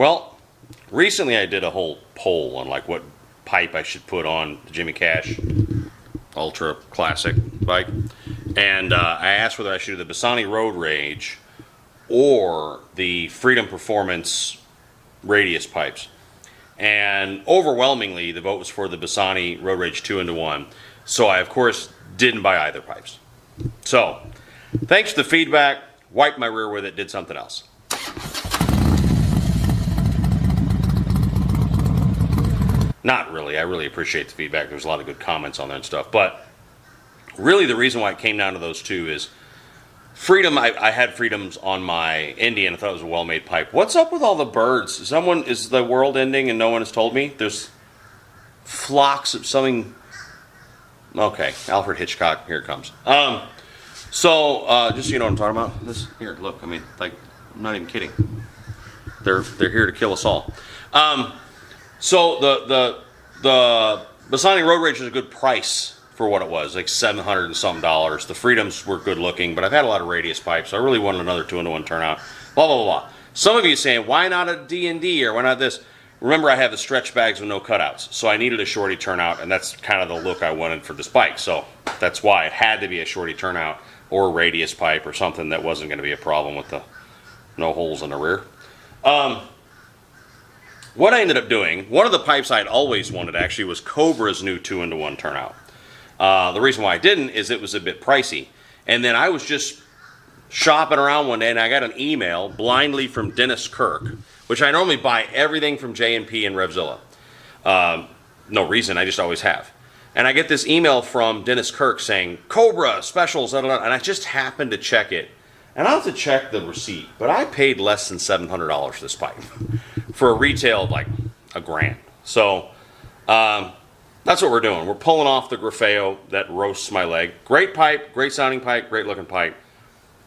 Well, recently I did a whole poll on like what pipe I should put on the Jimmy Cash Ultra Classic bike, and I asked whether I should do the Bassani Road Rage or the Freedom Performance Radius pipes. And overwhelmingly, the vote was for the Bassani Road Rage 2-in-1. So I, of course, didn't buy either pipes. So, thanks to the feedback, wiped my rear with it, did something else. Not really. I really appreciate the feedback. There's a lot of good comments on there and stuff. But really the reason why it came down to those two is Freedom. I had Freedoms on my Indian. I thought it was a well-made pipe. What's up with all the birds? Is the world ending and no one has told me? There's flocks of something. Okay, Alfred Hitchcock, here it comes. Just so you know what I'm talking about. This here, look. I mean, like, I'm not even kidding. They're here to kill us all. So the Bassani Road Rage is a good price for what it was, like $700 and some dollars. The Freedoms were good looking, but I've had a lot of Radius pipes, so I really wanted another 2-in-1 turnout. Blah blah blah. Some of you saying, why not a D&D or why not this? Remember, I have the stretch bags with no cutouts, so I needed a shorty turnout, and that's kind of the look I wanted for this bike. So that's why it had to be a shorty turnout or a Radius pipe or something that wasn't going to be a problem with the no holes in the rear. What I ended up doing, one of the pipes I'd always wanted actually was Cobra's new 2-in-1 turnout. The reason why I didn't is it was a bit pricey. And then I was just shopping around one day and I got an email blindly from Dennis Kirk, which I normally buy everything from J&P and Revzilla. No reason, I just always have. And I get this email from Dennis Kirk saying, Cobra specials, and I just happened to check it. And I'll have to check the receipt, but I paid less than $700 for this pipe for a retail of like $1,000. So that's what we're doing. We're pulling off the Grafeo that roasts my leg. Great pipe, great sounding pipe, great looking pipe.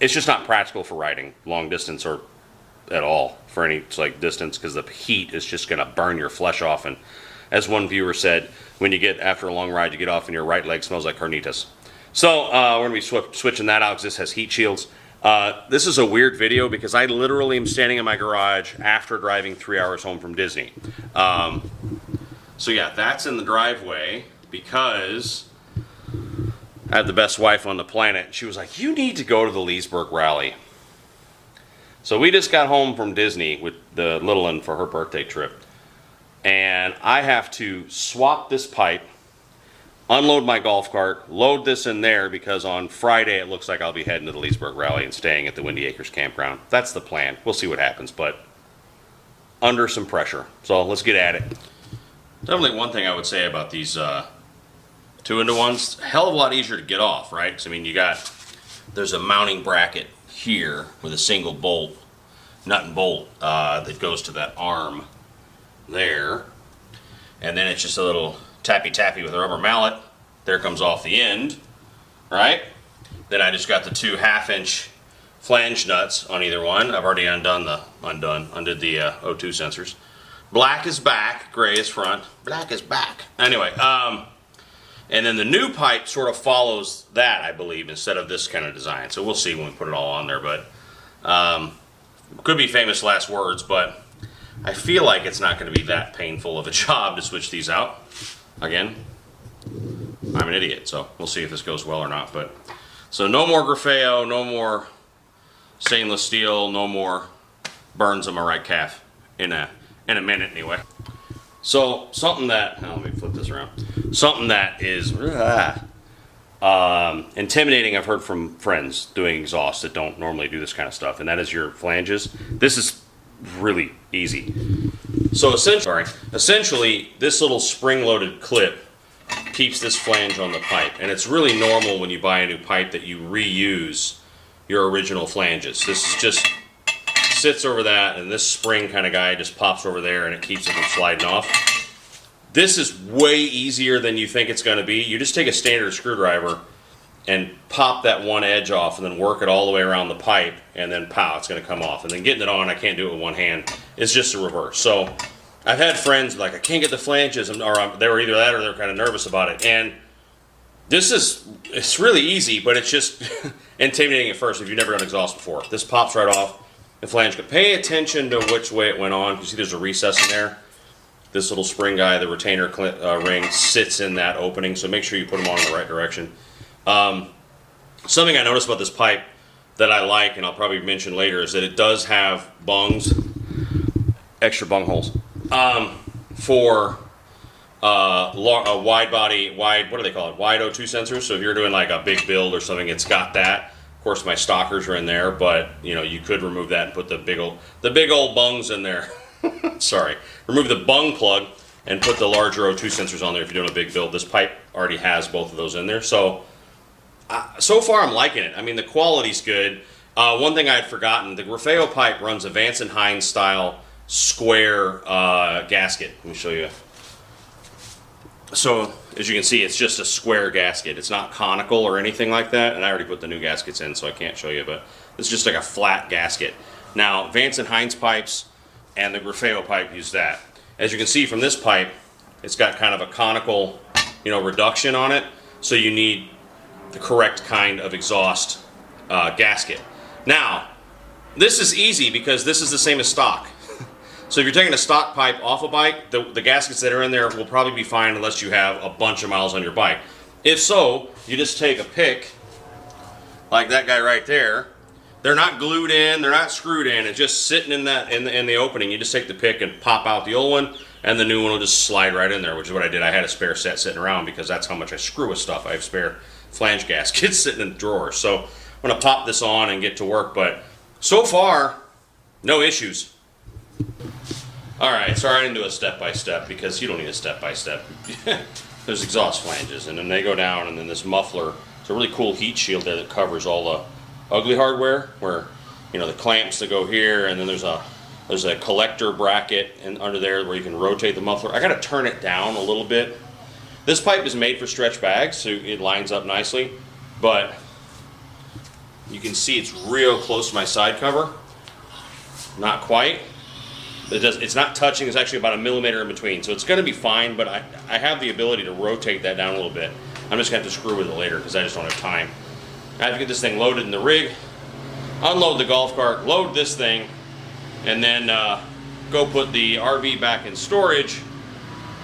It's just not practical for riding long distance or at all for any like distance because the heat is just going to burn your flesh off. And as one viewer said, when you get after a long ride, you get off and your right leg smells like carnitas. So we're going to be switching that out because this has heat shields. This is a weird video because I literally am standing in my garage after driving 3 hours home from Disney. So yeah, that's in the driveway because I have the best wife on the planet. She was like, you need to go to the Leesburg Rally. So we just got home from Disney with the little one for her birthday trip. And I have to swap this pipe, unload my golf cart, load this in there because on Friday it looks like I'll be heading to the Leesburg Rally and staying at the Windy Acres campground. That's the plan. We'll see what happens, but under some pressure. So let's get at it. Definitely one thing I would say about these 2-in-1s, hell of a lot easier to get off, right? Because I mean, there's a mounting bracket here with a single bolt, nut and bolt that goes to that arm there. And then it's just a little tappy with a rubber mallet. There comes off the end, right? Then I just got the 2 1/2-inch flange nuts on either one. I've already undid the O2 sensors. Black is back, gray is front. Black is back. Anyway, and then the new pipe sort of follows that, I believe, instead of this kind of design. So we'll see when we put it all on there, but could be famous last words, but I feel like it's not going to be that painful of a job to switch these out. Again, I'm an idiot, so we'll see if this goes well or not. But so no more Grafeo, no more stainless steel, no more burns on my right calf in a minute anyway. So something that, let me flip this around. Something that is intimidating I've heard from friends doing exhaust that don't normally do this kind of stuff, and that is your flanges. This is really easy. So essentially this little spring-loaded clip keeps this flange on the pipe, and it's really normal when you buy a new pipe that you reuse your original flanges. This is just sits over that, and this spring kind of guy just pops over there and it keeps it from sliding off. This is way easier than you think it's going to be. You just take a standard screwdriver and pop that one edge off and then work it all the way around the pipe, and then pow, it's going to come off. And then getting it on, I can't do it with one hand. It's just a reverse. So I've had friends like, I can't get the flanges, or they were either that or they're kind of nervous about it. And it's really easy, but it's just intimidating at first if you've never done exhaust before. This pops right off. the flange. Pay attention to which way it went on. You see there's a recess in there. This little spring guy, the retainer ring, sits in that opening, so make sure you put them on in the right direction. Something I noticed about this pipe that I like, and I'll probably mention later, is that it does have bungs, extra bung holes, for a wide body, what do they call it? Wide O2 sensors. So if you're doing like a big build or something, it's got that. Of course, my stockers are in there, but you know, you could remove that and put the big old bungs in there. Sorry, remove the bung plug and put the larger O2 sensors on there if you're doing a big build. This pipe already has both of those in there, so so far I'm liking it. I mean, the quality's good. One thing I had forgotten: the Grafeo pipe runs a Vance and Hines style square gasket. Let me show you. So as you can see, it's just a square gasket. It's not conical or anything like that. And I already put the new gaskets in, so I can't show you, but it's just like a flat gasket. Now, Vance and Hines pipes and the Grafeo pipe use that. As you can see from this pipe, it's got kind of a conical, you know, reduction on it. So you need the correct kind of exhaust gasket. Now, this is easy because this is the same as stock. So if you're taking a stock pipe off a bike, the gaskets that are in there will probably be fine unless you have a bunch of miles on your bike. If so, you just take a pick, like that guy right there. They're not glued in, they're not screwed in, it's just sitting in that in the opening. You just take the pick and pop out the old one, and the new one will just slide right in there, which is what I did. I had a spare set sitting around because that's how much I screw with stuff. I have spare flange gaskets sitting in the drawer. So I'm gonna pop this on and get to work, but so far, no issues. All right, sorry I didn't do a step-by-step because you don't need a step-by-step. There's exhaust flanges, and then they go down, and then this muffler. It's a really cool heat shield there that covers all the ugly hardware, where, you know, the clamps that go here, and then there's a collector bracket and under there where you can rotate the muffler. I got to turn it down a little bit. This pipe is made for stretch bags, so it lines up nicely, but you can see it's real close to my side cover. Not quite. It's not touching. It's actually about a millimeter in between, so it's going to be fine, but I have the ability to rotate that down a little bit. I'm just going to have to screw with it later because I just don't have time. I have to get this thing loaded in the rig, unload the golf cart, load this thing, and then go put the RV back in storage.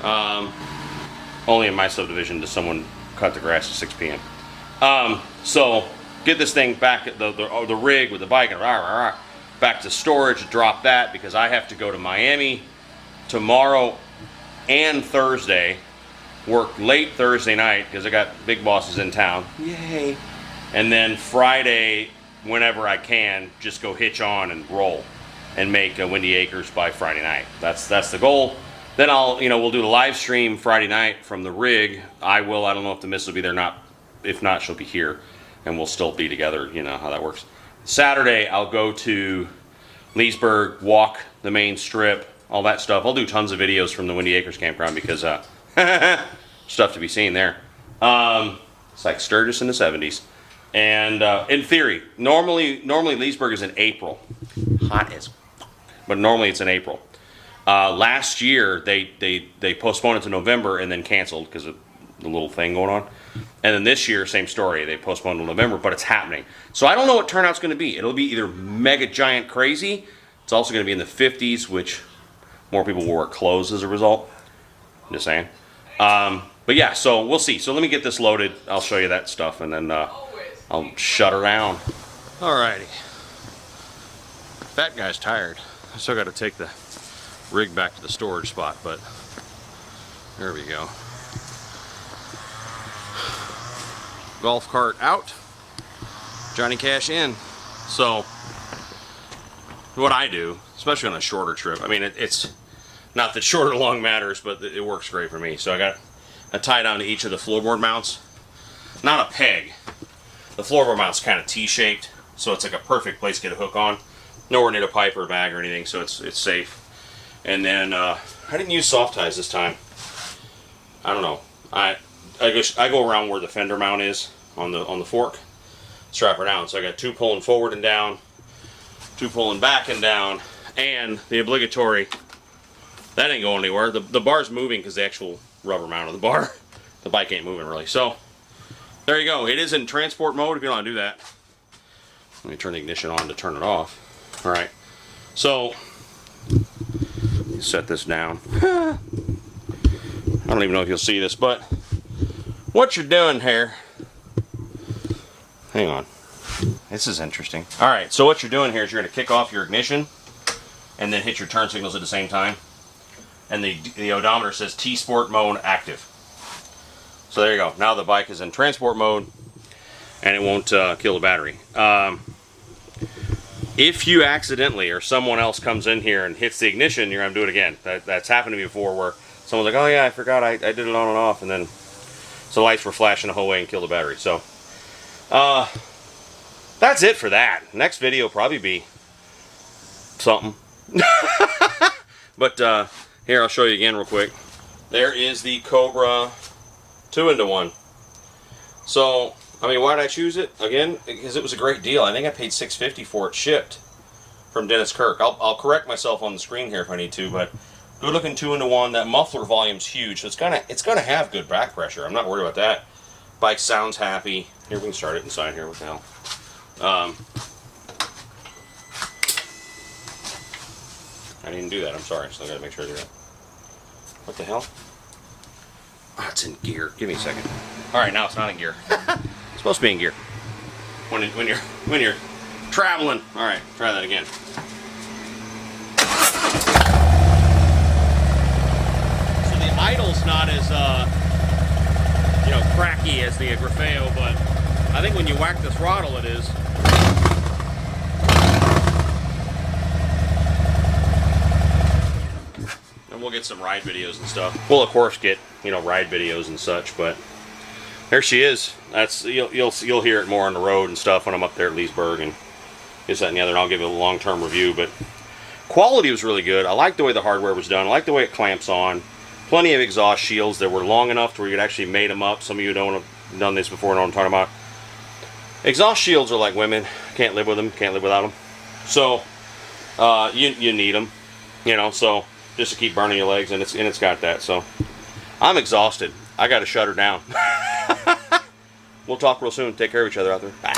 Only in my subdivision does someone cut the grass at 6 p.m. So get this thing back at the rig with the bike and back to storage, drop that because I have to go to Miami tomorrow and Thursday, work late Thursday night because I got big bosses in town. Yay. And then Friday, whenever I can, just go hitch on and roll and make Windy Acres by Friday night. That's the goal. Then we'll do the live stream Friday night from the rig. I don't know if the miss will be there or not. If not, she'll be here and we'll still be together. You know how that works. Saturday, I'll go to Leesburg, walk the main strip, all that stuff. I'll do tons of videos from the Windy Acres campground because stuff to be seen there. It's like Sturgis in the 70s. And in theory, normally Leesburg is in April. Hot as fuck. But normally it's in April. Last year, they postponed it to November and then canceled because of the little thing going on. And then this year, same story. They postponed to November, but it's happening. So I don't know what turnout's going to be. It'll be either mega giant crazy. It's also going to be in the 50s, which more people will wear clothes as a result. I'm just saying. But yeah, so we'll see. So let me get this loaded. I'll show you that stuff, and then I'll shut her down. Alrighty. That guy's tired. I still got to take the rig back to the storage spot, but there we go. Golf cart out, Johnny Cash in. So what I do, especially on a shorter trip, I mean it's not that short or long matters, but it works great for me. So I got a tie down to each of the floorboard mounts. Not a peg. The floorboard mount's kind of T-shaped, so it's like a perfect place to get a hook on. Nowhere near a pipe or a bag or anything, so it's safe. And then I didn't use soft ties this time. I don't know. I go around where the fender mount is on the fork, strap her down. So I got two pulling forward and down, two pulling back and down, and the obligatory. That ain't going anywhere. The bar's moving because the actual rubber mount of the bar. The bike ain't moving really. So there you go. It is in transport mode if you don't want to do that. Let me turn the ignition on to turn it off. All right. So, set this down. I don't even know if you'll see this, but what you're doing here, hang on, this is interesting. Alright, so what you're doing here is you're going to kick off your ignition and then hit your turn signals at the same time. And the odometer says T-Sport mode active. So there you go. Now the bike is in transport mode and it won't kill the battery. If you accidentally or someone else comes in here and hits the ignition, you're going to do it again. That's happened to me before, where someone's like, oh yeah, I forgot I did it on and off, and then so the lights were flashing the whole way and killed the battery. So that's it for that. Next video will probably be something. But here, I'll show you again real quick. There is the Cobra 2-in-1. So, I mean, why did I choose it? Again, because it was a great deal. I think I paid $6.50 for it shipped from Dennis Kirk. I'll correct myself on the screen here if I need to, but good looking 2-in-1. That muffler volume's huge, so it's gonna have good back pressure. I'm not worried about that. Bike sounds happy. Here, we can start it inside here. What the hell? I didn't do that. I'm sorry. Still gotta make sure I do that. What the hell? Oh, it's in gear. Give me a second. All right, now it's not in gear. It's supposed to be in gear when you're traveling. All right, try that again. So the idle's not as cracky as the Grafeo, but I think when you whack the throttle, it is. And we'll get some ride videos and stuff. We'll of course get ride videos and such, but there she is. That's you'll hear it more on the road and stuff when I'm up there at Leesburg and this, that, and the other. And I'll give it a long-term review. But quality was really good. I like the way the hardware was done. I like the way it clamps on. Plenty of exhaust shields that were long enough to where you could actually mate them up. Some of you don't have done this before, know what I'm talking about. Exhaust shields are like women. Can't live with them. Can't live without them. So you need them. So just to keep burning your legs, and it's got that. So I'm exhausted. I got to shut her down. We'll talk real soon. Take care of each other out there. Bye.